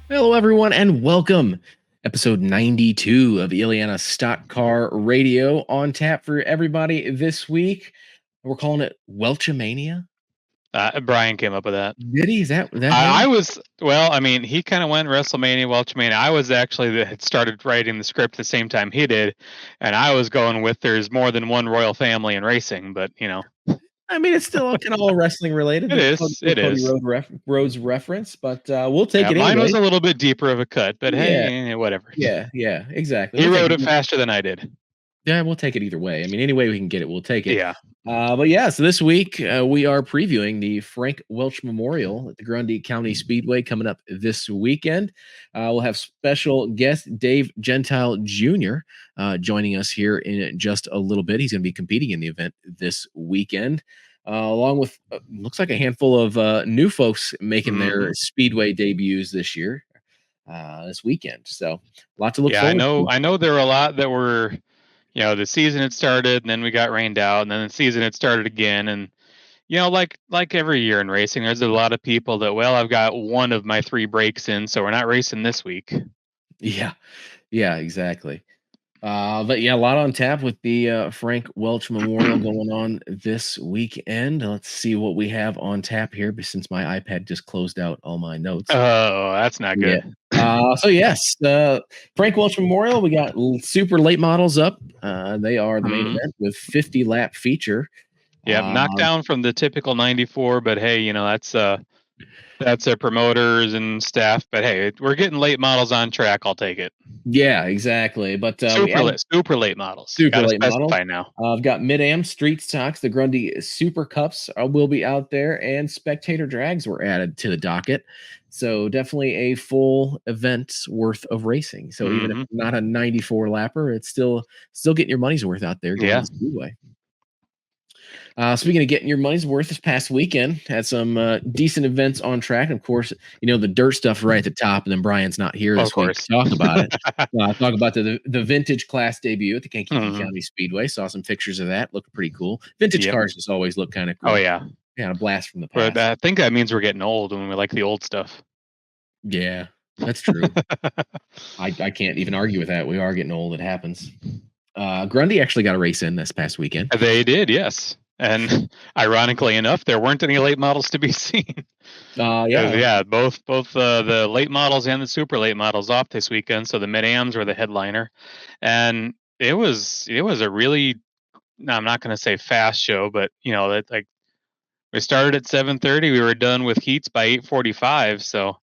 Hello, everyone, and welcome. Episode 92 of Illiana Stock Car Radio on tap for everybody this week. We're calling it Welch-a-Mania. Brian came up with that. Did he? Is that him? I was he kind of went WrestleMania, Welchmania. I was actually had started writing the script the same time he did, and I was going with there's more than one royal family in racing, but I mean, it's still kind of all wrestling related. it The is. It Cody is. Rhodes reference, but we'll take Yeah, it mine anyway. was a little bit deeper of a cut, but Yeah, hey, whatever. yeah, exactly. He We'll take wrote it faster than I did. Yeah, we'll take it either way. I mean, any way we can get it, we'll take it. Yeah. But yeah, so this week we are previewing the Frank Welch Memorial at the Grundy County Speedway coming up this weekend. We'll have special guest Dave Gentile Jr. Joining us here in just a little bit. He's going to be competing in the event this weekend, along with looks like a handful of new folks making their Speedway debuts this year, this weekend. So, a lot to look forward to. I know there were a lot that were. The season had started, and then we got rained out, and then the season had started again, and like every year in racing, there's a lot of people that, well, I've got one of my 3 breaks in, so we're not racing this week. Yeah, exactly. But yeah, a lot on tap with the Frank Welch Memorial going on this weekend. Let's see what we have on tap here, since my iPad just closed out all my notes. Oh, that's not good. So yes, Frank Welch Memorial. We got super late models up. They are the main event with 50 lap feature. Yeah, knocked down from the typical 94, but hey, that's their promoters and staff. But hey, we're getting late models on track. I'll take it. Yeah, exactly. But super late models. Super late models. Now. I've got Mid-Am Street Stocks. The Grundy Super Cups will be out there, and Spectator Drags were added to the docket. So definitely a full event's worth of racing. So even if not a 94 lapper, it's still getting your money's worth out there going to the Speedway. Speaking of getting your money's worth, this past weekend had some decent events on track. Of course, the dirt stuff right at the top, and then Brian's not here this week to talk about it. Talk about the vintage class debut at the Kankakee County Speedway. Saw some pictures of that. Looked pretty cool. Vintage cars just always look kind of cool. Oh, yeah. Yeah, a blast from the past. But I think that means we're getting old when we like the old stuff. Yeah, that's true. I can't even argue with that. We are getting old. It happens. Grundy actually got a race in this past weekend. They did, yes. And ironically enough, there weren't any late models to be seen. Both the late models and the super late models off this weekend. So the Mid-Ams were the headliner, and it was a really, I'm not going to say fast show, but like we started at 7:30, we were done with heats by 8:45. So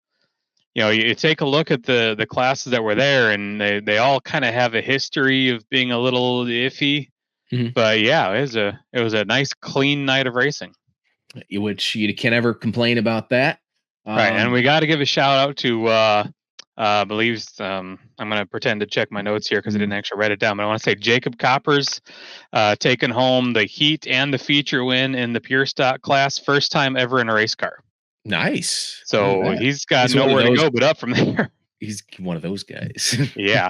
you take a look at the classes that were there, and they all kind of have a history of being a little iffy. But yeah, it was a nice clean night of racing, which you can't ever complain about that. Right, and we got to give a shout out to I believe I'm going to pretend to check my notes here because I didn't actually write it down, but I want to say Jacob Coppers taking home the heat and the feature win in the pure stock class, first time ever in a race car. Nice. So he's got nowhere to go but up from there. He's one of those guys. Yeah.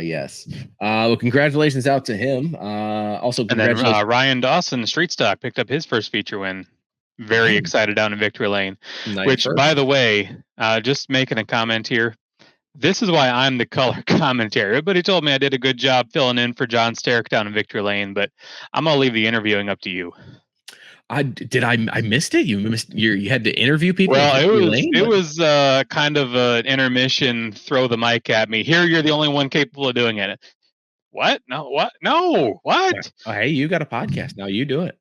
Yes. Well, congratulations out to him. Also, congratulations. And then Ryan Dawson, Street Stock, picked up his first feature win. Very excited down in Victory Lane. Which, by the way, just making a comment here. This is why I'm the color commentary. Everybody told me I did a good job filling in for John Sterrick down in Victory Lane, but I'm going to leave the interviewing up to you. I missed it. You had to interview people. Well, it was kind of an intermission. Throw the mic at me. Here, you're the only one capable of doing it. What? No. What? No. What? Oh, hey, you got a podcast now. You do it.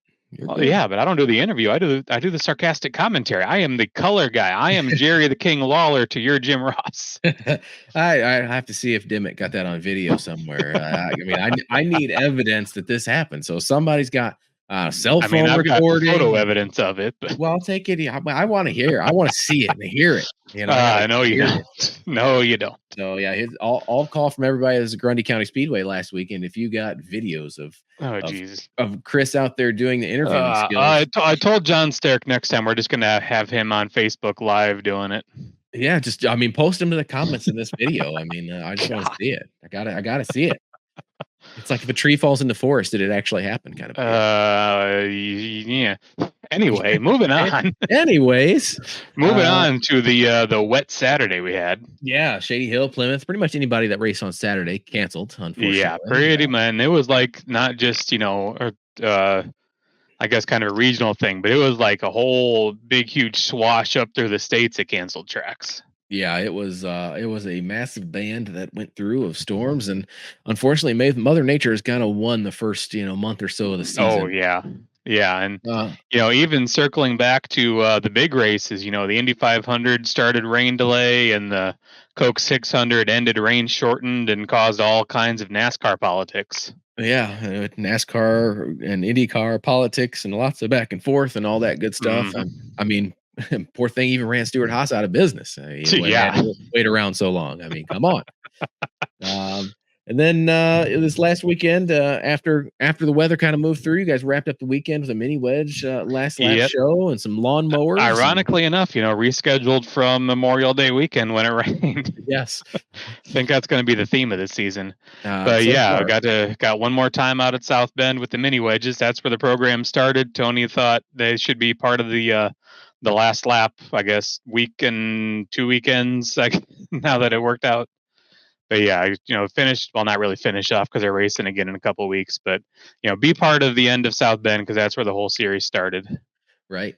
Yeah, but I don't do the interview. I do the sarcastic commentary. I am the color guy. I am Jerry the King Lawler to your Jim Ross. I have to see if Dimmick got that on video somewhere. I need evidence that this happened. So somebody's got cell phone recording, got photo evidence of it. But. Well, I'll take it. I want to hear. I want to see it and hear it. I know you don't. No, you don't. So yeah, I'll call from everybody that's at Grundy County Speedway last weekend. If you got videos of Chris out there doing the interviewing skills. I told John Sterrick next time we're just gonna have him on Facebook Live doing it. Yeah, post them to the comments in this video. I just want to see it. I gotta see it. It's like if a tree falls in the forest, did it actually happen? Kind of. Yeah. Anyway, moving on. Anyways, moving on to the wet Saturday we had. Yeah, Shady Hill, Plymouth. Pretty much anybody that raced on Saturday canceled, unfortunately. Yeah, pretty much. It was like not just I guess kind of a regional thing, but it was like a whole big, huge swash up through the states that canceled tracks. Yeah, it was a massive band that went through of storms, and unfortunately, Mother Nature has kind of won the first month or so of the season. Oh yeah, and even circling back to the big races, the Indy 500 started rain delay, and the Coke 600 ended rain shortened and caused all kinds of NASCAR politics. Yeah, NASCAR and IndyCar politics and lots of back and forth and all that good stuff. I mean, poor thing even ran Stuart Haas out of business. Wait around so long. I mean, come on. And then this last weekend, after the weather kind of moved through, you guys wrapped up the weekend with a mini wedge last show and some lawn mowers. Ironically enough, rescheduled from Memorial Day weekend when it rained. Yes, I think that's going to be the theme of this season. But I got one more time out at South Bend with the mini wedges. That's where the program started. Tony thought they should be part of the last lap, I guess, week and 2 weekends. Now that it worked out. But yeah, finished, well, not really finish off because they're racing again in a couple of weeks, but be part of the end of South Bend because that's where the whole series started. Right.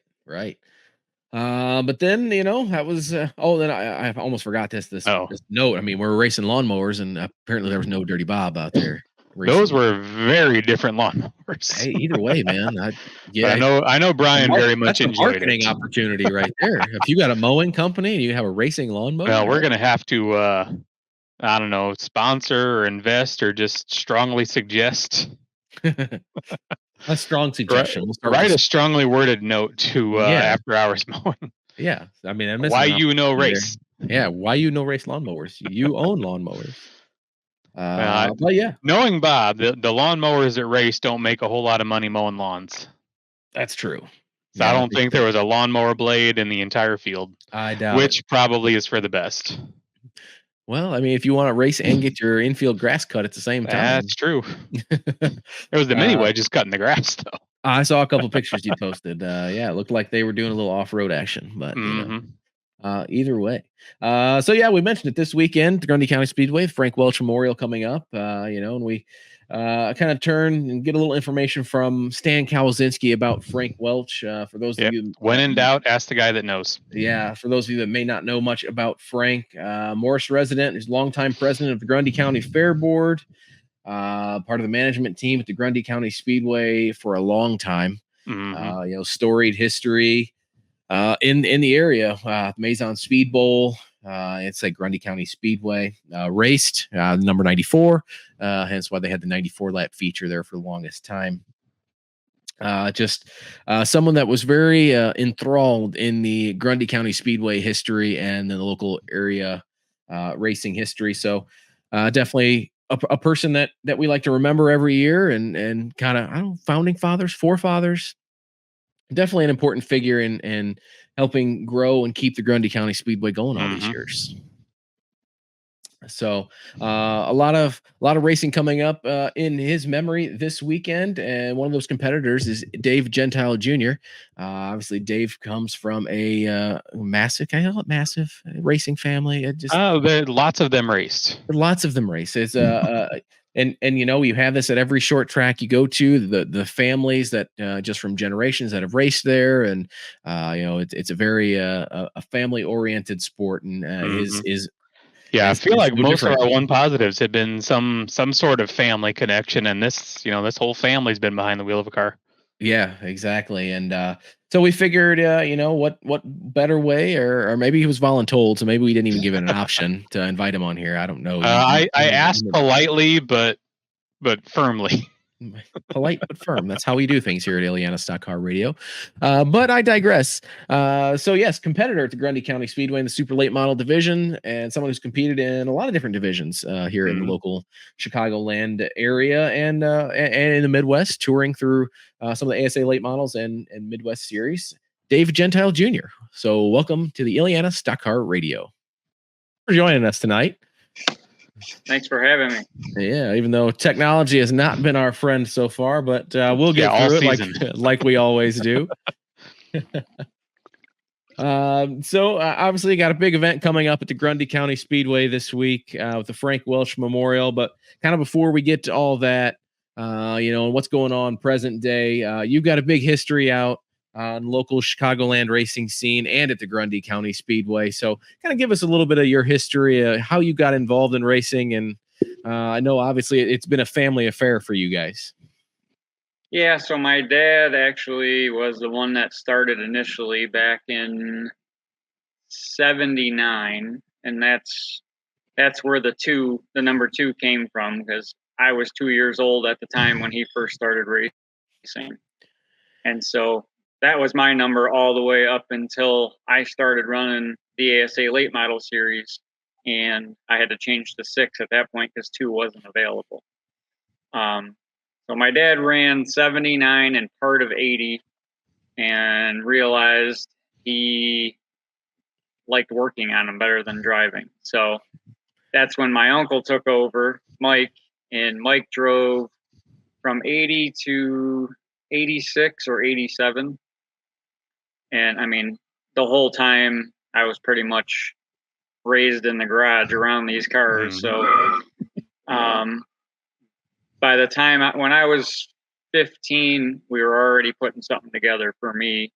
But then that was then I almost forgot this note. I mean, we're racing lawnmowers, and apparently there was no Dirty Bob out there. Those were very different lawnmowers. Hey, either way, man. I know Brian very much enjoyed it. Marketing opportunity right there. If you got a mowing company and you have a racing lawnmower, well, we're gonna have to. I don't know, sponsor or invest or just strongly suggest. A strong suggestion. Write a strongly worded note to After Hours Mowing. Yeah, I mean, why race? Yeah, why race lawnmowers? You own lawnmowers. But yeah, knowing Bob, the lawnmowers that race don't make a whole lot of money mowing lawns. That's true. So I don't think there was a lawnmower blade in the entire field. I doubt. Which probably is for the best. Well, I mean, if you want to race and get your infield grass cut at the same time. That's true. It was the mini wedges cutting the grass, though. I saw a couple pictures you posted. It looked like they were doing a little off-road action, but either way. We mentioned it this weekend, the Grundy County Speedway, Frank Welch Memorial coming up, and we kind of turn and get a little information from Stan Kawasinski about Frank Welch. For those of you, when in doubt, ask the guy that knows. Yeah, for those of you that may not know much about Frank, Morris resident, he's longtime president of the Grundy County Fair Board, part of the management team at the Grundy County Speedway for a long time. Storied history in the area. Maison Speed Bowl. It's like Grundy County Speedway raced number 94, hence why they had the 94 lap feature there for the longest time. Someone that was very enthralled in the Grundy County Speedway history and the local area racing history. So definitely a person that we like to remember every year, and kind of founding fathers, forefathers. Definitely an important figure in helping grow and keep the Grundy County Speedway going all these years. So a lot of racing coming up in his memory this weekend, and one of those competitors is Dave Gentile Jr. Obviously, Dave comes from a massive racing family. Lots of them raced. Lots of them race. It's And you have this at every short track you go to, the families that just from generations that have raced there, and it's a very a family oriented sport, and I feel like most of our one positives have been some sort of family connection, and this whole family's been behind the wheel of a car. Yeah, exactly. And so we figured, what better way, or maybe he was voluntold, so maybe we didn't even give it an option to invite him on here. I don't know. I asked politely, but firmly. Polite but firm. That's how we do things here at Illiana Stock Car Radio. But I digress. So yes, competitor at the Grundy County Speedway in the super late model division, and someone who's competed in a lot of different divisions here in the local Chicagoland area and in the Midwest, touring through some of the ASA late models and Midwest series. Dave Gentile Jr. So welcome to the Illiana Stock Car Radio. For joining us tonight. Thanks for having me. Yeah, even though technology has not been our friend so far, but we'll get through it like we always do. So obviously you got a big event coming up at the Grundy County Speedway this week with the Frank Welch Memorial. But kind of before we get to all that, and what's going on present day, you've got a big history out on local Chicagoland racing scene and at the Grundy County Speedway. So kind of give us a little bit of your history, how you got involved in racing. And I know obviously it's been a family affair for you guys. Yeah, so my dad actually was the one that started initially back in 79, and that's where the number 2 came from, because I was 2 years old at the time when he first started racing. And so that was my number all the way up until I started running the ASA late model series, and I had to change to 6 at that point because 2 wasn't available. So my dad ran 79 and part of 80 and realized he liked working on them better than driving. So that's when my uncle took over, Mike, and Mike drove from 80 to 86 or 87. And I mean, the whole time I was pretty much raised in the garage around these cars. So by the time when I was 15, we were already putting something together for me.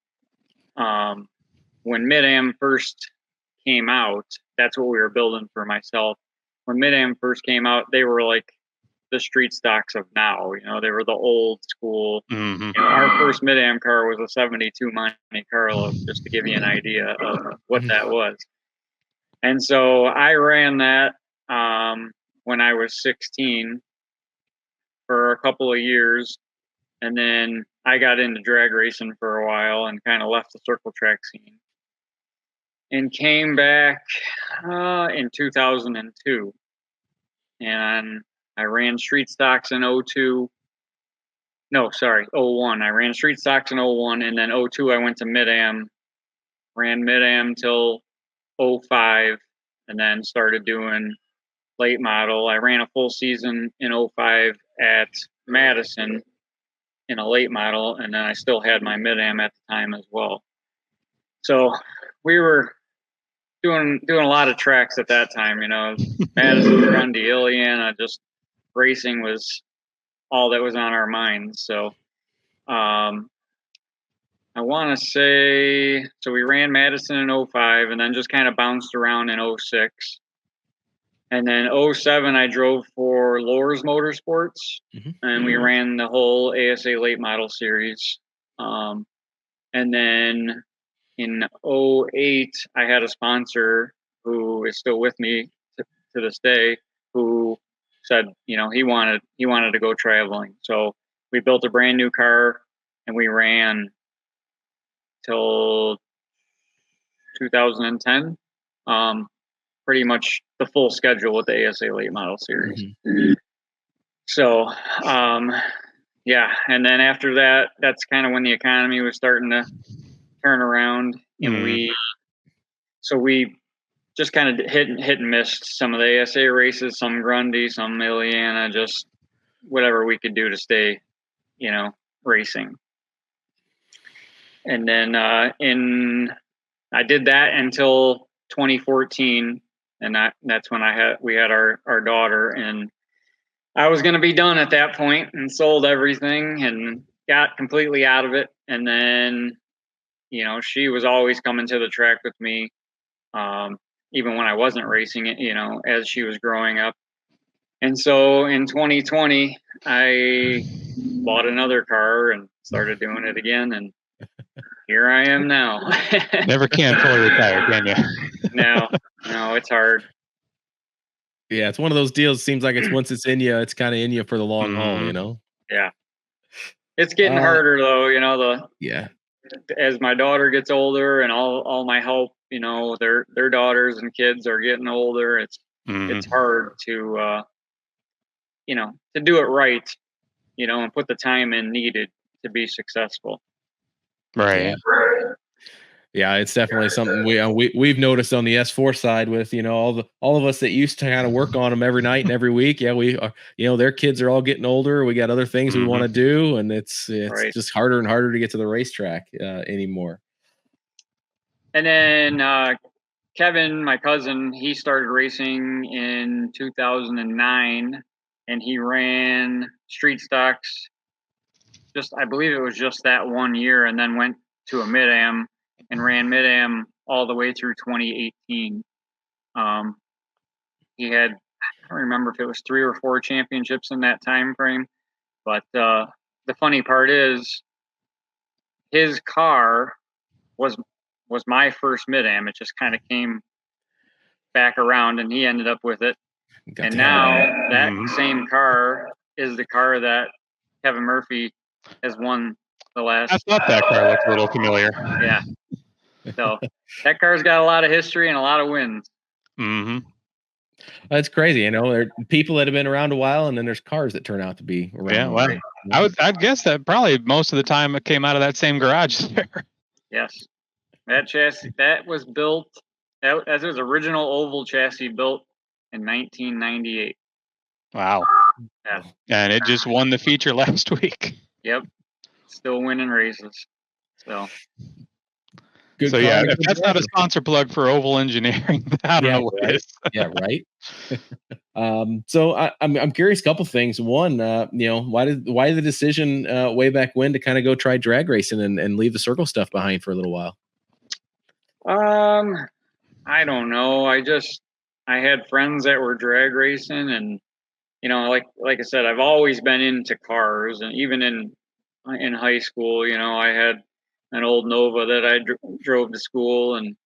When Mid-Am first came out, that's what we were building for myself. When Mid-Am first came out, they were like the street stocks of now. They were the old school. Our first Mid-Am car was a 72 Monte Carlo, just to give you an idea of what that was. And so I ran that when I was 16 for a couple of years, and then I got into drag racing for a while and kind of left the circle track scene and came back in 2002, and I ran street stocks in 01. I ran street stocks in 01, and then 02 I went to Mid-Am, ran Mid-Am till 05, and then started doing late model. I ran a full season in 05 at Madison in a late model, and then I still had my Mid-Am at the time as well. So we were doing a lot of tracks at that time, Madison, Grundy, Illiana, just racing was all that was on our minds. So I want to say, so we ran Madison in 05 and then just kind of bounced around in 06. And then 07, I drove for Lohr's Motorsports, and we ran the whole ASA late model series. And then in 08, I had a sponsor who is still with me to this day, who said, he wanted to go traveling. So we built a brand new car, and we ran till 2010. Pretty much the full schedule with the ASA late model series. So, yeah. And then after that, that's kind of when the economy was starting to turn around, and we just kind of hit and missed some of the ASA races, some Grundy, some Illiana, just whatever we could do to stay, racing. And then I did that until 2014. And that's when we had our daughter, and I was going to be done at that point and sold everything and got completely out of it. And then, she was always coming to the track with me, even when I wasn't racing it, as she was growing up. And so in 2020, I bought another car and started doing it again. And here I am now. Never can fully retire, can you? No, it's hard. Yeah, it's one of those deals. Seems like once it's in you, it's kind of in you for the long haul, Yeah. It's getting harder though, as my daughter gets older and all my help, their daughters and kids are getting older. It's hard to to do it right, and put the time in needed to be successful. Right. Yeah, it's definitely something we've noticed on the S4 side with all of us that used to kind of work on them every night and every week. Yeah, we are, their kids are all getting older. We got other things we want to do, and it's right. Just harder and harder to get to the racetrack anymore. And then Kevin, my cousin, he started racing in 2009, and he ran street stocks. I believe it was just that 1 year, and then went to a mid-am and ran mid-am all the way through 2018. He had, I don't remember if it was 3 or 4 championships in that time frame, but the funny part is his car was my first mid-am. It just kind of came back around, and he ended up with it. And now that same car is the car that Kevin Murphy has won the last. I thought that car looked a little familiar. Yeah. So that car's got a lot of history and a lot of wins. Mm-hmm. That's crazy. There are people that have been around a while, and then there's cars that turn out to be around. Yeah, well, I'd guess that probably most of the time it came out of that same garage there. Yes. That chassis, that was built, as his original oval chassis, built in 1998. Wow. Yeah. And it just won the feature last week. Yep. Still winning races. So. Good. So yeah, if that's not a sponsor plug for Oval Engineering, I don't know what it is. Yeah, right. So I'm curious. A couple things. One, why the decision way back when to kind of go try drag racing and leave the circle stuff behind for a little while? I don't know. I had friends that were drag racing, and like I said, I've always been into cars, and even in high school, I had an old Nova that I drove to school, and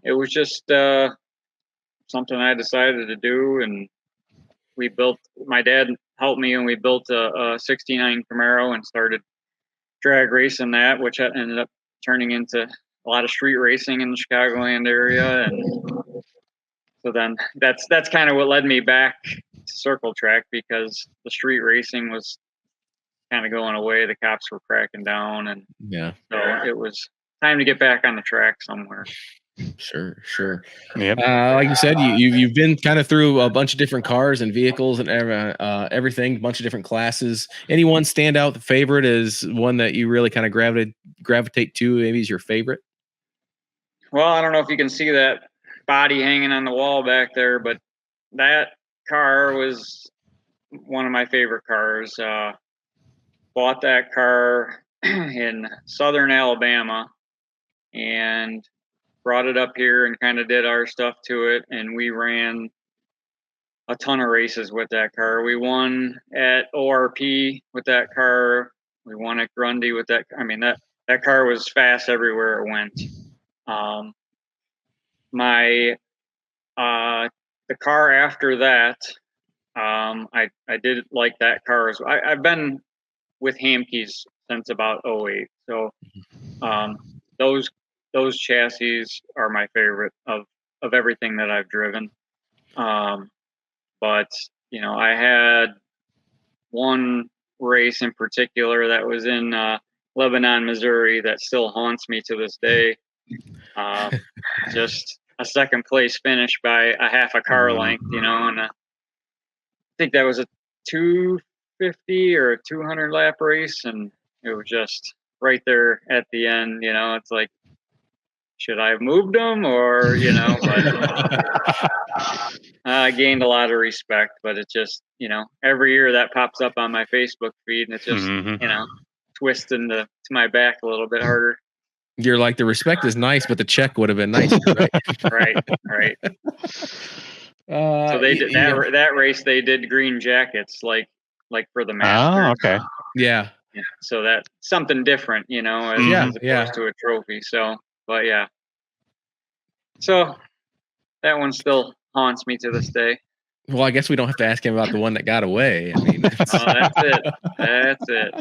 it was just something I decided to do, and my dad helped me, and we built a 69 Camaro and started drag racing that, which ended up turning into a lot of street racing in the Chicagoland area. And so then that's kind of what led me back to circle track, because the street racing was kind of going away. The cops were cracking down, and so it was time to get back on the track somewhere. Sure. Yep. Like you said, you've been kind of through a bunch of different cars and vehicles and everything, a bunch of different classes. Anyone stand out the favorite as one that you really kind of gravitate to? Maybe is your favorite? Well, I don't know if you can see that body hanging on the wall back there, but that car was one of my favorite cars. Bought that car in southern Alabama and brought it up here and kind of did our stuff to it, and we ran a ton of races with that car. We won at ORP with that car. We won at Grundy with that. I mean, that car was fast everywhere it went. The car after that, I did like that car. I've been with Hamke's since about 08. So those chassis are my favorite of everything that I've driven. But I had one race in particular that was in Lebanon, Missouri, that still haunts me to this day. Just a second place finish by a half a car length, and I think that was a 250 or a 200 lap race, and it was just right there at the end. It's like, should I have moved them, or but I gained a lot of respect. But it's just, every year that pops up on my Facebook feed, and it just twists to my back a little bit harder. You're like, the respect is nice, but the check would have been nicer, right? Right. So they did that race. They did green jackets, like for the Masters. Oh, okay. Yeah. So that's something different, as opposed to a trophy. So, but yeah. So that one still haunts me to this day. Well, I guess we don't have to ask him about the one that got away. I mean, that's it.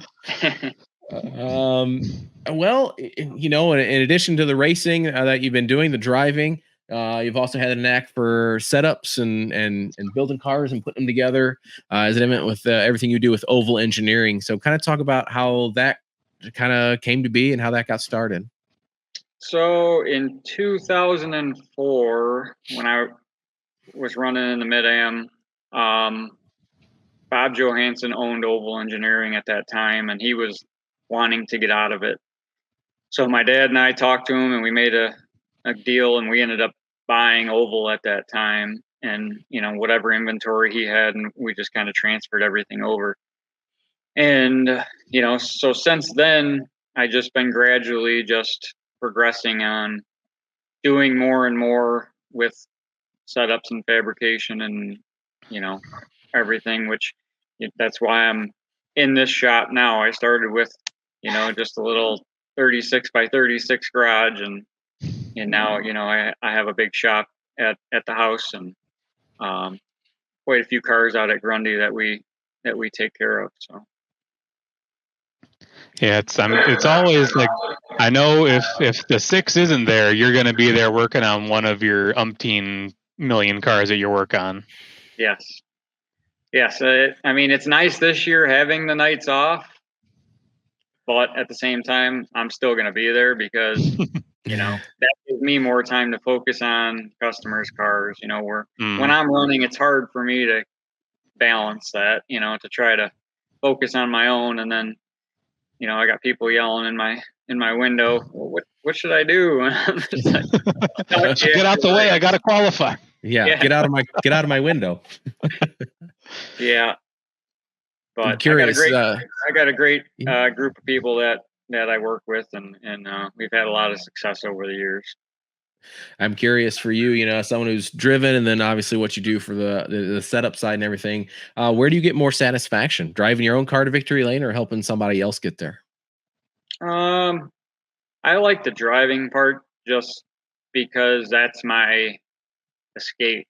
Well, in addition to the racing that you've been doing, the driving, you've also had a knack for setups and building cars and putting them together, as evident with everything you do with Oval Engineering. So kind of talk about how that kind of came to be and how that got started. So in 2004, when I was running in the Mid-Am, Bob Johansson owned Oval Engineering at that time, and he was wanting to get out of it. So my dad and I talked to him, and we made a deal, and we ended up buying Oval at that time, and whatever inventory he had, and we just kind of transferred everything over. And so since then, I just been gradually just progressing on doing more and more with setups and fabrication and everything, which that's why I'm in this shop now. I started with just a little 36 by 36 garage, and now I have a big shop at the house, and quite a few cars out at Grundy that we take care of. So yeah, it's always like, I know if the 6 isn't there, you're going to be there working on one of your umpteen million cars that you work on. Yes. I mean, it's nice this year having the nights off, but at the same time, I'm still going to be there because that gives me more time to focus on customers' cars. When I'm running, it's hard for me to balance that. To try to focus on my own, and then I got people yelling in my window. Well, what should I do? I'm just like, get out the way. I got to qualify. Yeah, get out of my window. Yeah, but I'm curious. I got a great group of people that I work with, and we've had a lot of success over the years. I'm curious for you, someone who's driven, and then obviously what you do for the setup side and everything. Where do you get more satisfaction? Driving your own car to victory lane or helping somebody else get there? I like the driving part just because that's my escape.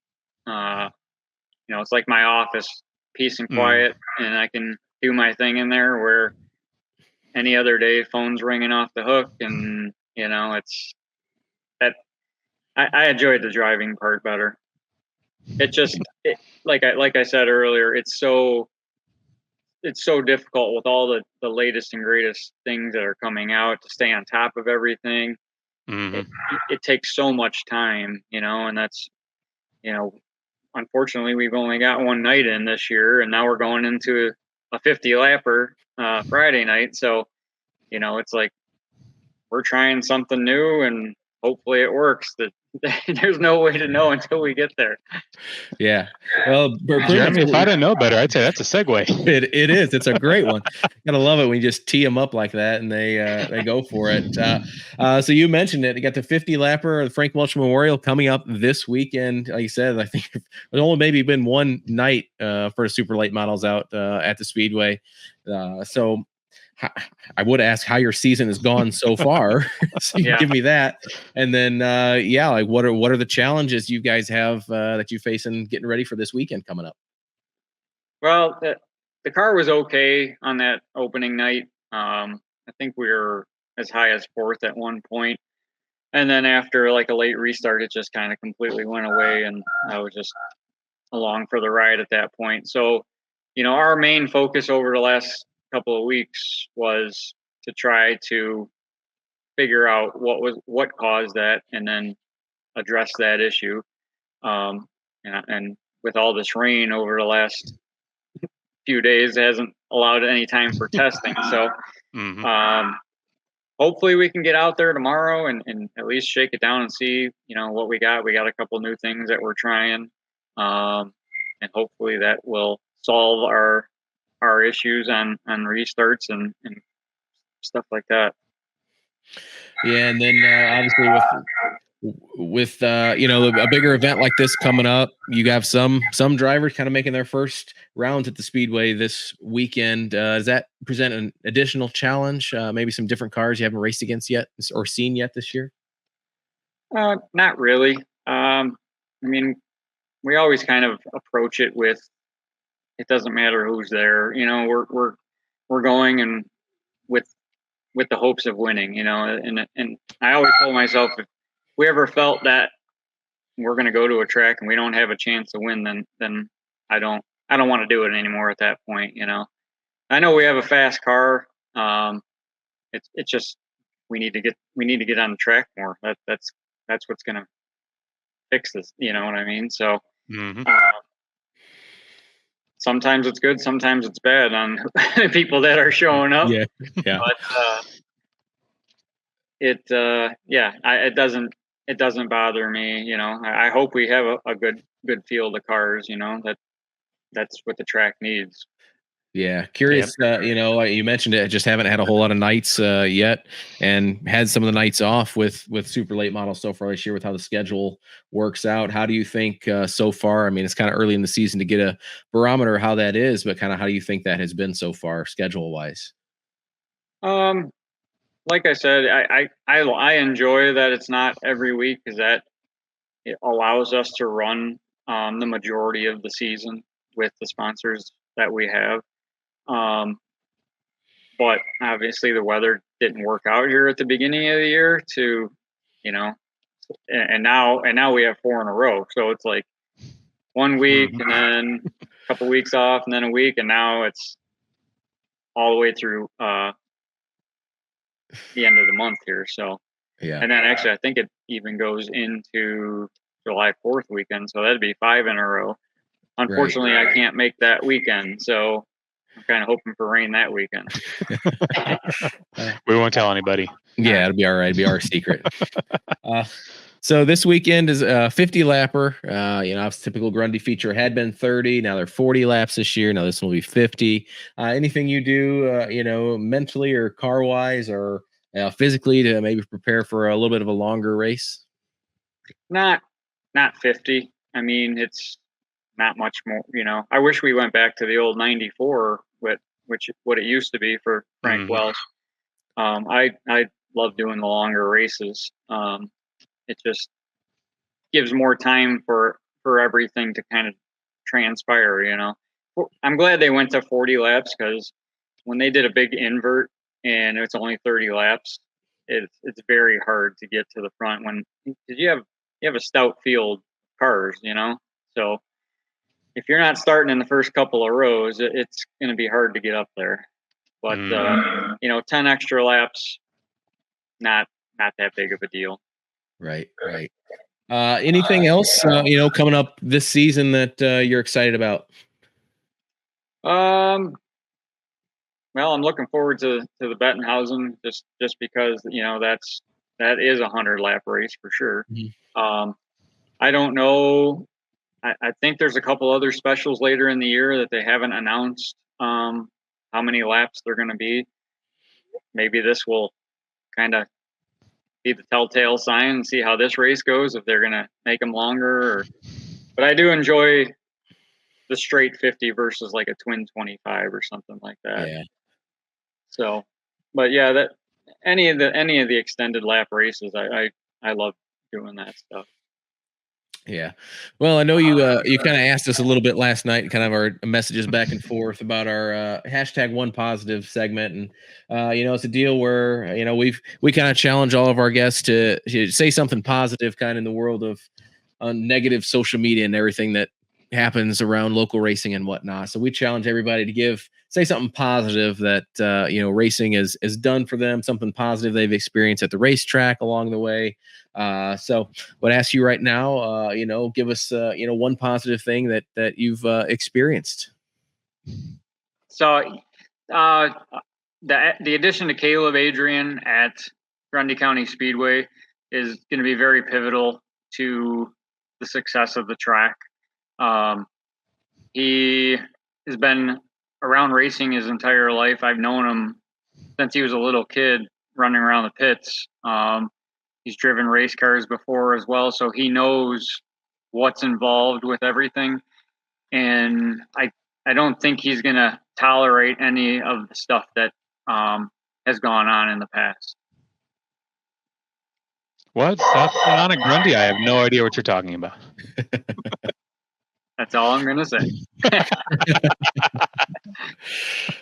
It's like my office, peace and quiet, and I can do my thing in there, where any other day, phone's ringing off the hook, and it's that I enjoy the driving part better. It just like I said earlier, it's so difficult with all the latest and greatest things that are coming out to stay on top of everything. It takes so much time, and that's unfortunately, we've only got one night in this year, and now we're going into a 50 lapper Friday night. So, it's like we're trying something new, and hopefully it works. There's no way to know until we get there. Yeah. Well, Jeremy, if I didn't know better, I'd say that's a segue. It is. It's a great one. Gotta love it when you just tee them up like that and they go for it. So you mentioned it. You got the 50 lapper, the Frank Welch Memorial coming up this weekend. Like you said, I think there's only maybe been one night for the super late models out at the Speedway. So I would ask how your season has gone so far. So you give me that, and then like what are the challenges you guys have that you face in getting ready for this weekend coming up? Well, the car was okay on that opening night. I think we were as high as 4th at one point, and then after like a late restart, it just kind of completely went away, and I was just along for the ride at that point. So, our main focus over the last couple of weeks was to try to figure out what caused that, and then address that issue. And with all this rain over the last few days, it hasn't allowed any time for testing. So hopefully we can get out there tomorrow and at least shake it down and see what we got. We got a couple new things that we're trying, and hopefully that will solve our issues on restarts and stuff like that. Yeah, and then obviously with a bigger event like this coming up, you have some drivers kind of making their first rounds at the Speedway this weekend. Does that present an additional challenge? Maybe some different cars you haven't raced against yet or seen yet this year? Not really. I mean, we always kind of approach it with, it doesn't matter who's there. We're going and with the hopes of winning. And I always told myself, if we ever felt that we're going to go to a track and we don't have a chance to win, then I don't want to do it anymore at that point. I know we have a fast car. It's just we need to get on the track more. That's what's going to fix this. You know what I mean? So sometimes it's good, sometimes it's bad on people that are showing up. Yeah. But it doesn't bother me. You know, I hope we have a good field of cars. You know, that's what the track needs. Yeah, curious. You mentioned it. Just haven't had a whole lot of nights yet, and had some of the nights off with super late models so far this year. With how the schedule works out, how do you think so far? I mean, it's kind of early in the season to get a barometer how that is, but kind of how do you think that has been so far, schedule wise? Like I said, I enjoy that it's not every week, because that it allows us to run the majority of the season with the sponsors that we have. But obviously the weather didn't work out here at the beginning of the year to, you know, and now we have 4 in a row. So it's like 1 week and then a couple weeks off and then a week, and now it's all the way through the end of the month here. So yeah, and then actually I think it even goes into July 4th weekend. So that'd be 5 in a row. Unfortunately, right. I can't make that weekend, so I'm kind of hoping for rain that weekend. We won't tell anybody. Yeah, it'll be all right. It'll be our secret. So this weekend is a 50 lapper. It's typical Grundy feature. Had been 30. Now they're 40 laps this year. Now this will be 50. Anything you do, mentally or car wise or physically to maybe prepare for a little bit of a longer race? Not 50. I mean, it's not much more. I wish we went back to the old 94, which what it used to be for Frank Welch. I love doing the longer races. It just gives more time for everything to kind of transpire. I'm glad they went to 40 laps, because when they did a big invert and it's only 30 laps, it's very hard to get to the front because you have a stout field of cars, so if you're not starting in the first couple of rows, it's going to be hard to get up there. But 10 extra laps, not that big of a deal. Right. Anything else coming up this season that you're excited about? Well, I'm looking forward to the Bettenhausen just because that is a 100-lap race for sure. I don't know. I think there's a couple other specials later in the year that they haven't announced how many laps they're going to be. Maybe this will kind of be the telltale sign and see how this race goes, if they're going to make them longer. But I do enjoy the straight 50 versus like a twin 25 or something like that. Yeah. So, but yeah, that any of the extended lap races, I love doing that stuff. Yeah. Well, I know you kind of asked us a little bit last night, kind of our messages back and forth about our hashtag one positive segment. And, it's a deal where, we kind of challenge all of our guests to say something positive kind of in the world of negative social media and everything that happens around local racing and whatnot. So we challenge everybody to say something positive that, racing is done for them, something positive they've experienced at the racetrack along the way. So what I ask you right now, give us, one positive thing that you've experienced. So, the addition to Caleb Adrian at Grundy County Speedway is going to be very pivotal to the success of the track. He has been around racing his entire life. I've known him since he was a little kid running around the pits. He's driven race cars before as well, so he knows what's involved with everything. And I don't think he's going to tolerate any of the stuff that has gone on in the past. What stuff going on at Grundy? I have no idea what you're talking about. That's all I'm going to say.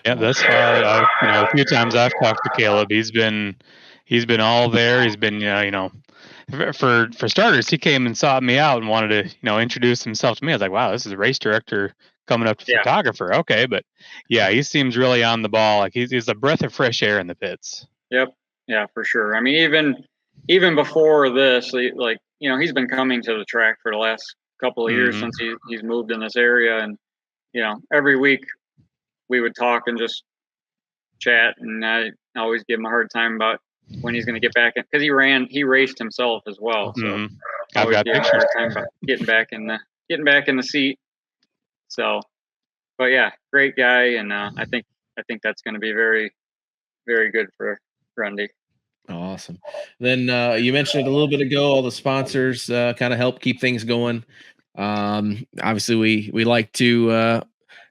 Yeah, thus far, a few times I've talked to Caleb. He's been all there. He's been, for starters, he came and sought me out and wanted to, introduce himself to me. I was like, wow, this is a race director coming up to photographer. Okay, but yeah, he seems really on the ball. Like he's a breath of fresh air in the pits. Yep. Yeah, for sure. I mean, even before this, like, he's been coming to the track for the last couple of years since he's moved in this area, and every week we would talk and just chat, and I always give him a hard time about when he's going to get back in, because he raced himself as well. So I've got pictures. Time about getting back in the seat. So, but yeah, great guy, and I think that's going to be very, very good for Grundy. Awesome. Then you mentioned it a little bit ago, all the sponsors kind of help keep things going. Obviously we like to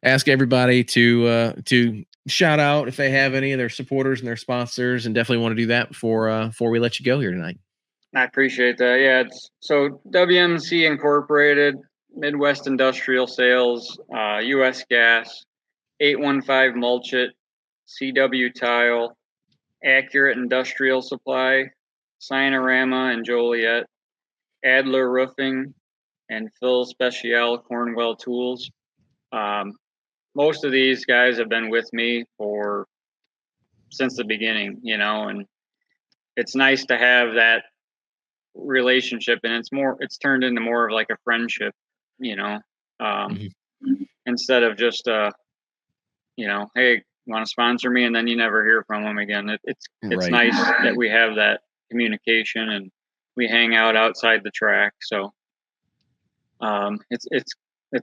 ask everybody to shout out if they have any of their supporters and their sponsors, and definitely want to do that before we let you go here tonight. I appreciate that. Yeah, so WMC Incorporated, Midwest Industrial Sales, US Gas, 815 Mulchit, CW Tile, Accurate Industrial Supply, Sinorama and Joliet, Adler Roofing, and Phil Special Cornwell Tools. Most of these guys have been with me since the beginning, and it's nice to have that relationship, and it's turned into more of like a friendship, instead of just hey, you want to sponsor me, and then you never hear from them again. It's right. Nice that we have that communication, and we hang out outside the track. So it's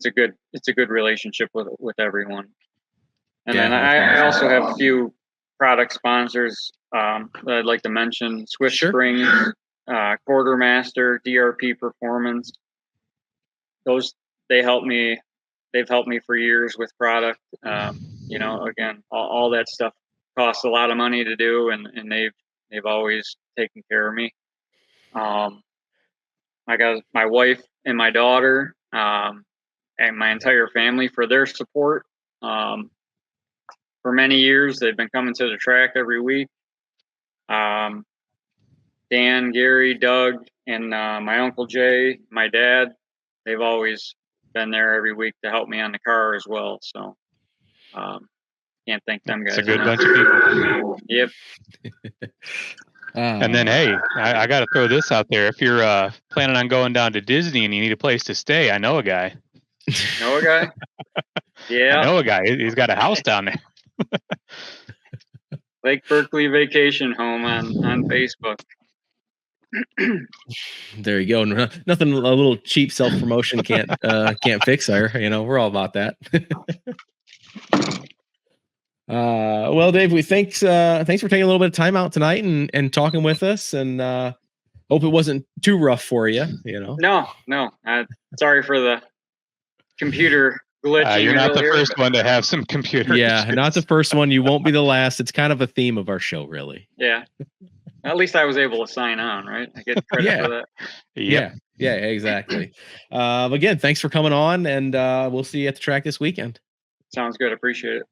a good relationship with everyone. And then I also have a few product sponsors that I'd like to mention: Swift Springs, Quartermaster, DRP Performance. They've helped me for years with product. Again, all that stuff costs a lot of money to do, and they've always taken care of me. I got my wife and my daughter, and my entire family for their support. For many years, they've been coming to the track every week. Dan, Gary, Doug, and my Uncle Jay, my dad, they've always been there every week to help me on the car as well. So can't thank them guys. It's a good bunch of people. Yep. And then, hey, I got to throw this out there. If you're planning on going down to Disney and you need a place to stay, I know a guy. Know a guy? Yeah. I know a guy. He's got a house down there. Lake Berkeley Vacation Home on Facebook. There you go. Nothing a little cheap self-promotion can't fix there. We're all about that. Well, Dave, thanks for taking a little bit of time out tonight and talking with us, and hope it wasn't too rough for you. No. Sorry for the computer glitch. You're not the first one to have some computer. Yeah, issues. Not the first one. You won't be the last. It's kind of a theme of our show, really. Yeah. At least I was able to sign on, right? I get credit for that. Yep. Yeah, exactly. Again, thanks for coming on, and we'll see you at the track this weekend. Sounds good. Appreciate it.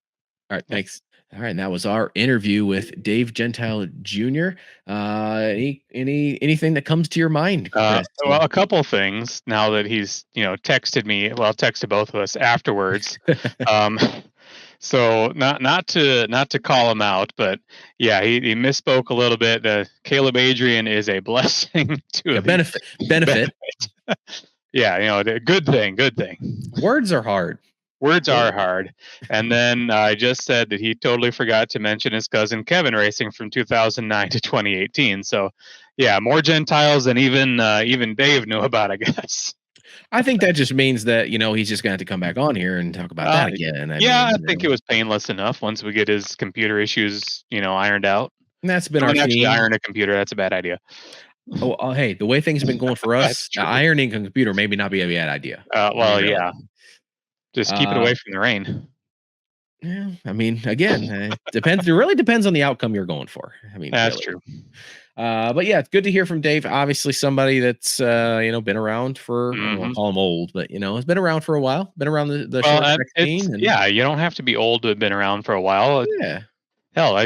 All right, thanks. All right, and that was our interview with Dave Gentile Jr. Anything that comes to your mind, Chris? Well, a couple things now that he's texted me. Well, texted both of us afterwards. So not to call him out, but yeah, he misspoke a little bit. Caleb Adrian is a blessing to benefit. Yeah, good thing. Words are hard. Words are hard. And then I just said that he totally forgot to mention his cousin Kevin racing from 2009 to 2018. So, yeah, more Gentiles than even Dave knew about, I guess. I think that just means that, he's just going to have to come back on here and talk about that again. I think it was painless enough once we get his computer issues, ironed out. And that's been our theme. Actually, iron a computer. That's a bad idea. Oh, hey, the way things have been going for us, ironing a computer maybe not be a bad idea. Yeah. Just keep it away from the rain. Yeah, I mean, again, it depends. It really depends on the outcome you're going for. I mean, that's really. True. But yeah, it's good to hear from Dave. Obviously, somebody that's been around for I don't call him old, but has been around for a while. Been around the short track scene. You don't have to be old to have been around for a while. Yeah. Hell,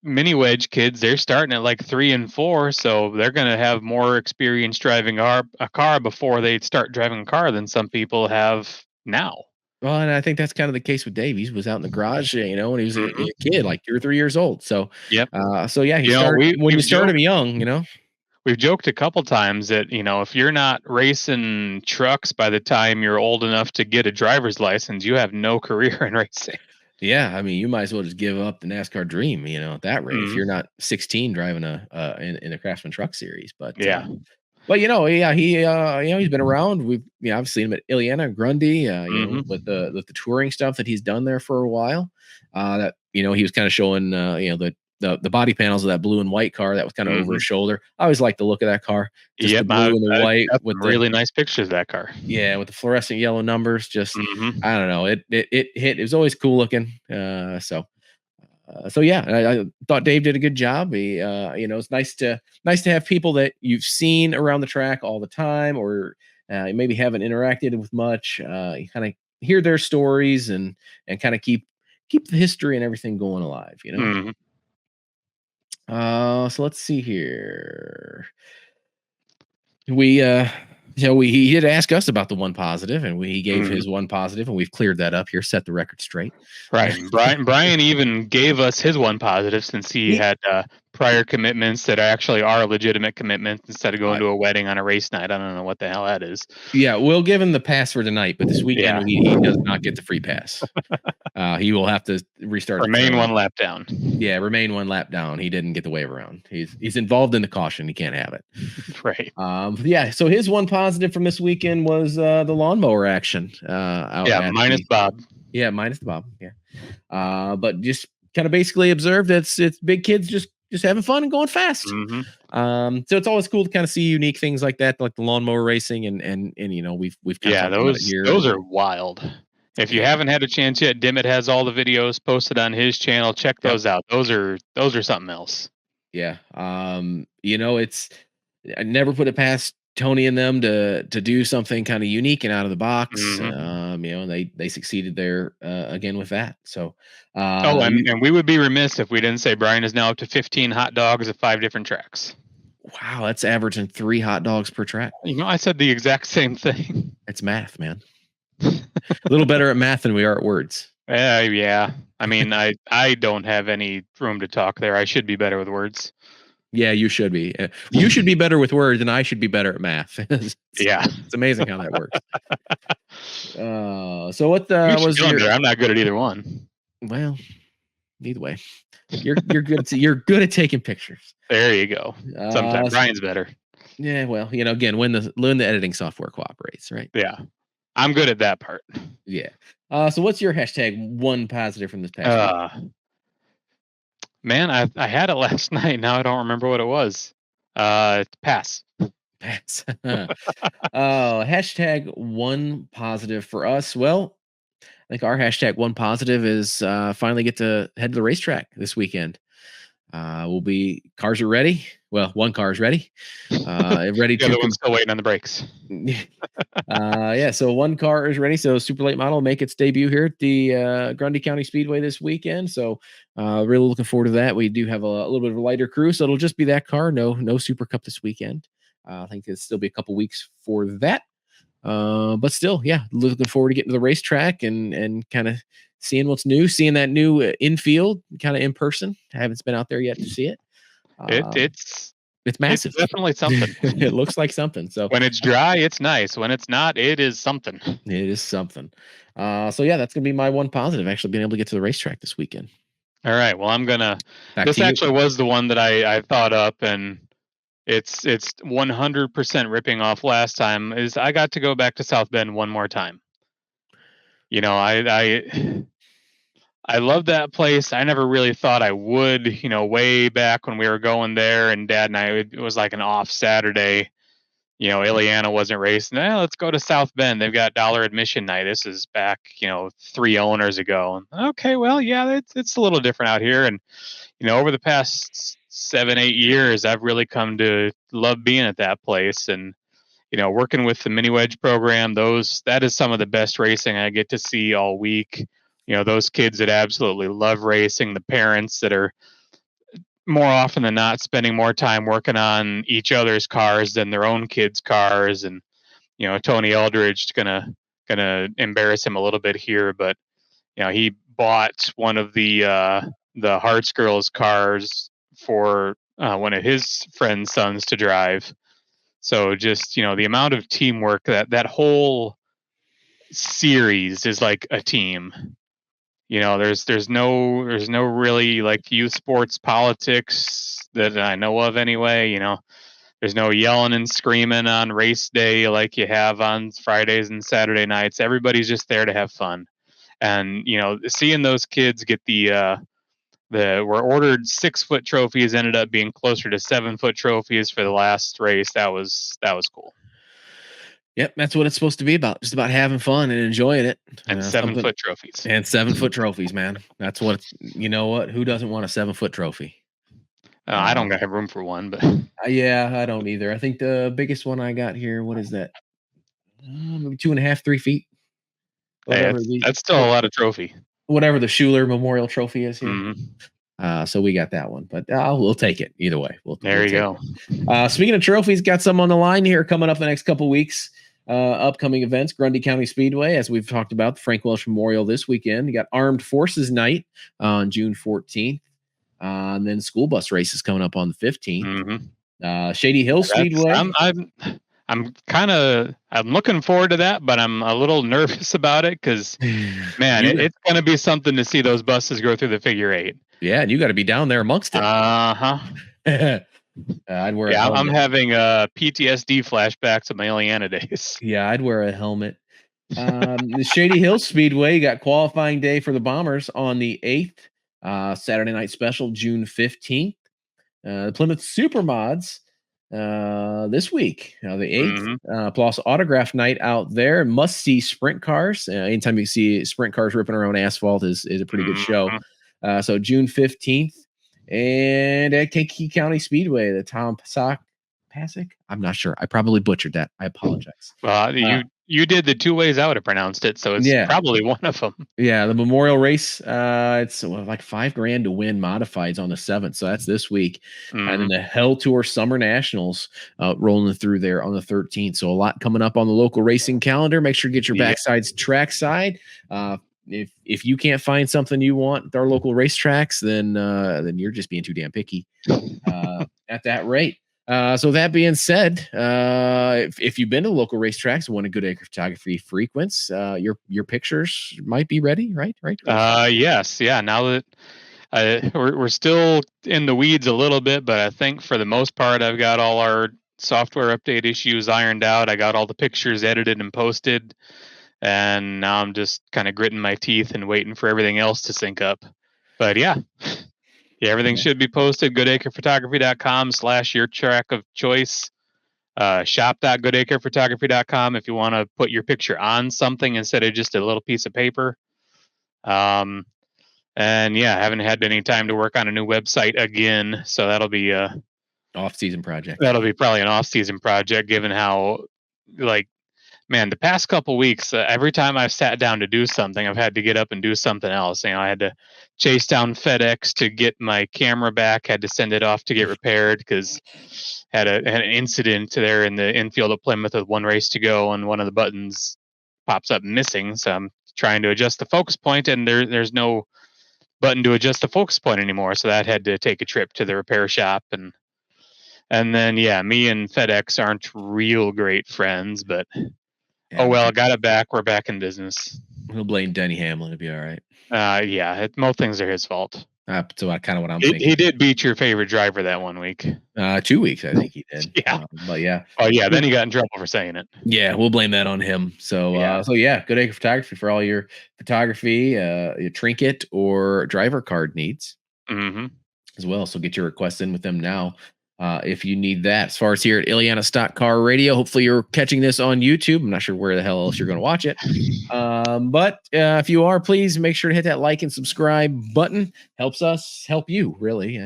mini wedge kids, they're starting at like 3 and 4, so they're going to have more experience driving a car before they start driving a car than some people have now. Well, and I think that's kind of the case with Dave. He was out in the garage, when he was a kid, like 2 or 3 years old. So, yep. So yeah, he started when you started him young. We've joked a couple times that if you're not racing trucks by the time you're old enough to get a driver's license, you have no career in racing. Yeah, I mean, you might as well just give up the NASCAR dream, at that rate. If Mhm. you're not 16 driving in a Craftsman Truck Series, Yeah. but yeah, he's been around. I've seen him at Illiana, Grundy, with Mhm. the touring stuff that he's done there for a while. That he was kind of showing the body panels of that blue and white car that was kind of over his Mhm. should. I always like the look of that car, just the Yep, blue and the I've white got with some really nice pictures of that car. with the fluorescent yellow numbers. Just Mhm. I don't know, it hit. It was always cool looking. So yeah, I thought Dave did a good job. It's nice to have people that you've seen around the track all the time, or you maybe haven't interacted with much. You kind of hear their stories and kind of keep the history and everything going alive. Mhm. So let's see here. He did ask us about the one positive, and he gave Mhm. his one positive, and we've cleared that up here, set the record straight. Right, and Brian even gave us his one positive since he he, had, prior commitments that actually are legitimate commitments instead of going uh, to a wedding on a race night. I don't know what the hell that is. Yeah, we'll give him the pass for tonight, but this weekend Yeah. he does not get the free pass. He will have to restart. Remain one lap down. Yeah, remain one lap down. He didn't get the wave around. He's involved in the caution. He can't have it. Right. Yeah. So his one positive from this weekend was the lawnmower action. Out Yeah, at minus Bob. yeah, minus the Bob. Yeah. But just kind of basically observed it's big kids just having fun and going fast. Mhm. So it's always cool to kind of see unique things like that, like the lawnmower racing, and we've kind of Yeah, talked about it here. those are wild. If you Yeah, haven't had a chance yet, Dimmitt has all the videos posted on his channel. Check yep, those out. Those are something else. yeah. It's I never put it past Tony and them to do something kind of unique and out of the box. Mhm. And they succeeded there again with that. So, Oh, you and we would be remiss if we didn't say Brian is now up to 15 hot dogs at 5 different tracks. wow, that's averaging 3 hot dogs per track. I said the exact same thing. It's math, man. A little better at math than we are at words. Yeah. I mean, I don't have any room to talk there. I should be better with words. Yeah, you should be. You should be better with words, and I should be better at math. Yeah. It's amazing how that works. So what You should was go in your there. I'm not good at either one. well? Either way, you're good at taking pictures. There you go. Sometimes Brian's better. Yeah, well, again, when the editing software cooperates, right? Yeah. I'm good at that part. Yeah. So what's your hashtag one positive from this past week? Man, I had it last night. Now I don't remember what it was. Pass. Pass. Hashtag one positive for us. Well, I think our hashtag one positive is finally get to head to the racetrack this weekend. Cars are ready. Well, one car is ready. Ready The other one's still waiting on the brakes. Yeah, so one car is ready. So super late model will make its debut here at the Grundy County Speedway this weekend. So really looking forward to that. We do have a little bit of a lighter crew, so it'll just be that car. No Super Cup this weekend. I think it'll still be a couple weeks for that. But still, yeah, looking forward to getting to the racetrack and kind of seeing what's new, seeing that new infield kind of in person. I haven't been out there yet to see it. It's It's massive. definitely something. It looks like something. So when it's dry, it's nice. When it's not, it is something. it is something. So yeah, that's gonna be my one positive. Actually, being able to get to the racetrack this weekend. All right. Well, Back this to you. actually was the one that I thought up, and it's 100% ripping off last time. Is I got to go back to South Bend one more time. I love that place. I never really thought I would, way back when we were going there, and Dad and I, it was like an off Saturday. Illiana wasn't racing. Let's go to South Bend. They've got dollar admission night. This is back, 3 owners ago. Okay, well, yeah, it's a little different out here. And, over the past 7-8 years, I've really come to love being at that place. And, working with the mini wedge program, that is some of the best racing I get to see all week. Those kids that absolutely love racing, the parents that are more often than not spending more time working on each other's cars than their own kids' cars. And Tony Eldridge gonna embarrass him a little bit here, but he bought one of the Harts girls' cars for one of his friend's sons to drive. So just the amount of teamwork that whole series is like a team. there's no really like youth sports politics that I know of anyway. There's no yelling and screaming on race day like you have on Fridays and Saturday nights. Everybody's just there to have fun. And, seeing those kids get were ordered 6-foot trophies, ended up being closer to 7-foot trophies for the last race. That was cool. Yep, that's what it's supposed to be about. Just about having fun and enjoying it. And 7-foot trophies. And 7-foot trophies, man. That's what, who doesn't want a 7-foot trophy? I don't have room for one, but yeah, I don't either. I think the biggest one I got here, what is that? Maybe 2.5, 3 feet. Whatever. Hey, that's still a lot of trophy. Whatever the Schuler Memorial Trophy is here. Mm-hmm. So we got that one, but we'll take it either way. There you go. Speaking of trophies, got some on the line here coming up the next couple weeks. Upcoming events: Grundy County Speedway, as we've talked about, the Frank Welch Memorial this weekend. You got Armed Forces Night on June 14th, and then school bus races coming up on the 15th. Mm-hmm. Shady Hill Speedway. I'm looking forward to that, but I'm a little nervous about it because, man, it's going to be something to see those buses go through the figure 8. Yeah, and you got to be down there amongst it. I'd wear. Yeah, I'm having PTSD flashbacks of my Illiana days. Yeah, I'd wear a helmet. The Shady Hill Speedway got qualifying day for the Bombers on the 8th. Saturday night special, June 15th. The Plymouth Supermods this week, the 8th, plus autograph night out there. Must see sprint cars. Anytime you see sprint cars ripping around asphalt is a pretty good show. So June 15th, and at Kankakee County Speedway, the Tom Pasek. I'm not sure. I probably butchered that. I apologize. Well, you did the 2 ways I would have pronounced it, so it's probably one of them. Yeah, the Memorial Race. It's like $5,000 to win modifieds on the 7th, so that's this week. And then the Hell Tour Summer Nationals rolling through there on the 13th. So a lot coming up on the local racing calendar. Make sure to get your backsides trackside. If you can't find something you want at our local racetracks, then you're just being too damn picky at that rate. So that being said, if you've been to local racetracks and want a good acre photography frequency, your pictures might be ready, right? Yes. Yeah. Now that we're still in the weeds a little bit, but I think for the most part, I've got all our software update issues ironed out. I got all the pictures edited and posted, and now I'm just kind of gritting my teeth and waiting for everything else to sync up. But yeah, everything should be posted. GoodAcrePhotography.com/your track of choice. Shop.GoodAcrePhotography.com if you want to put your picture on something instead of just a little piece of paper. And yeah, I haven't had any time to work on a new website again, so that'll be a off-season project. That'll be probably an off-season project, given how, man, the past couple weeks, every time I've sat down to do something, I've had to get up and do something else. I had to chase down FedEx to get my camera back, had to send it off to get repaired because had an incident there in the infield of Plymouth with one race to go, and one of the buttons pops up missing. So I'm trying to adjust the focus point, and there's no button to adjust the focus point anymore. So that had to take a trip to the repair shop, and then me and FedEx aren't real great friends, but oh well, I got it back. We're back in business. We'll blame Denny Hamlin to be all right. Most things are his fault. So kind of what I'm thinking. He did beat your favorite driver that 1 week. 2 weeks, I think he did. Yeah. But yeah. Oh yeah, then he got in trouble for saying it. Yeah, we'll blame that on him. So Good Acre Photography for all your photography, your trinket or driver card needs as well. So get your requests in with them now. If you need that. As far as here at Illiana Stock Car Radio, hopefully you're catching this on YouTube. I'm not sure where the hell else you're going to watch it. But if you are, please make sure to hit that like and subscribe button. Helps us help you, really.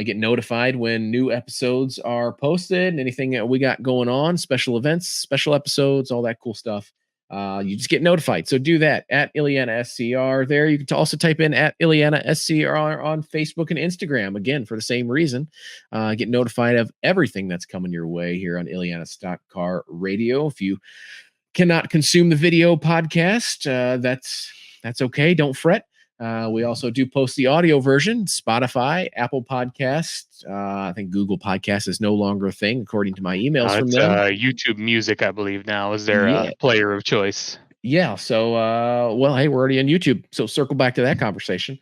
Get notified when new episodes are posted, anything that we got going on, special events, special episodes, all that cool stuff. You just get notified. So do that at Illiana SCR there. You can also type in at Illiana SCR on Facebook and Instagram, again, for the same reason. Get notified of everything that's coming your way here on Illiana Stock Car Radio. If you cannot consume the video podcast, that's okay. Don't fret. We also do post the audio version, Spotify, Apple Podcasts. I think Google Podcasts is no longer a thing, according to my emails from them. YouTube Music, I believe, now is their player of choice. Yeah. So, well, hey, we're already on YouTube. So circle back to that conversation.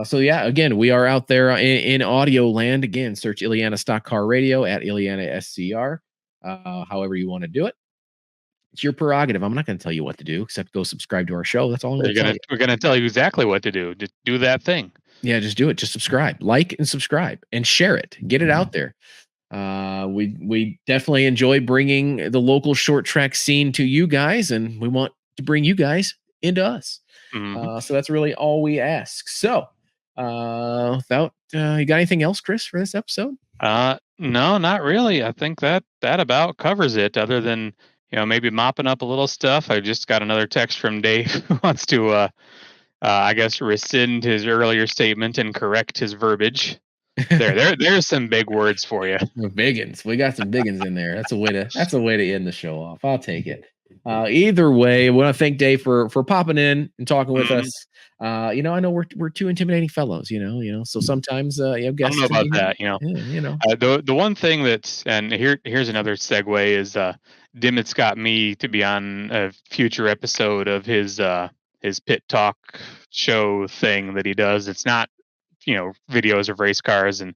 So yeah, again, we are out there in audio land. Again, search Illiana Stock Car Radio at Illiana SCR. However you want to do it. It's your prerogative. I'm not going to tell you what to do except go subscribe to our show. That's all I'm going to tell you. We're going to tell you exactly what to do. Just do that thing. Yeah, just do it. Just subscribe, like, and subscribe, and share it. Get it out there. We definitely enjoy bringing the local short track scene to you guys, and we want to bring you guys into us. So that's really all we ask. So, without you got anything else, Chris, for this episode? No, not really. I think that about covers it. Other than maybe mopping up a little stuff. I just got another text from Dave who wants to, I guess, rescind his earlier statement and correct his verbiage. There's some big words for you. Biggins. We got some biggins in there. That's a way to end the show off. I'll take it. Either way, I want to thank Dave for popping in and talking with us. I know we're two intimidating fellows, so sometimes guests. I don't know about that, the one thing that's, and here's another segue, is Dimmitt's got me to be on a future episode of his pit talk show thing that he does. It's not videos of race cars, and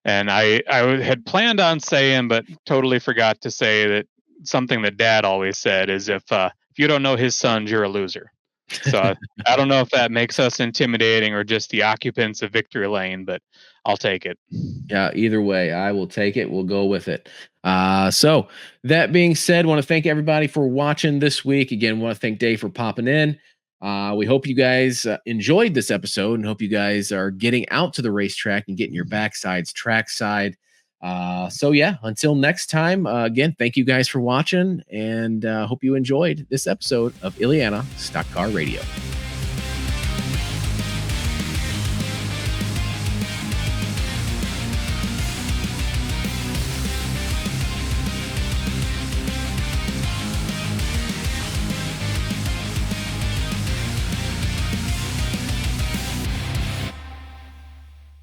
I had planned on saying, but totally forgot to say, that something that Dad always said is, if you don't know his sons, you're a loser. So I don't know if that makes us intimidating or just the occupants of Victory Lane, but I'll take it. Yeah, either way, I will take it. We'll go with it. So that being said, want to thank everybody for watching this week. Again, want to thank Dave for popping in. We hope you guys enjoyed this episode, and hope you guys are getting out to the racetrack and getting your backsides trackside. So yeah, until next time, again, thank you guys for watching, and hope you enjoyed this episode of Illiana Stock Car Radio.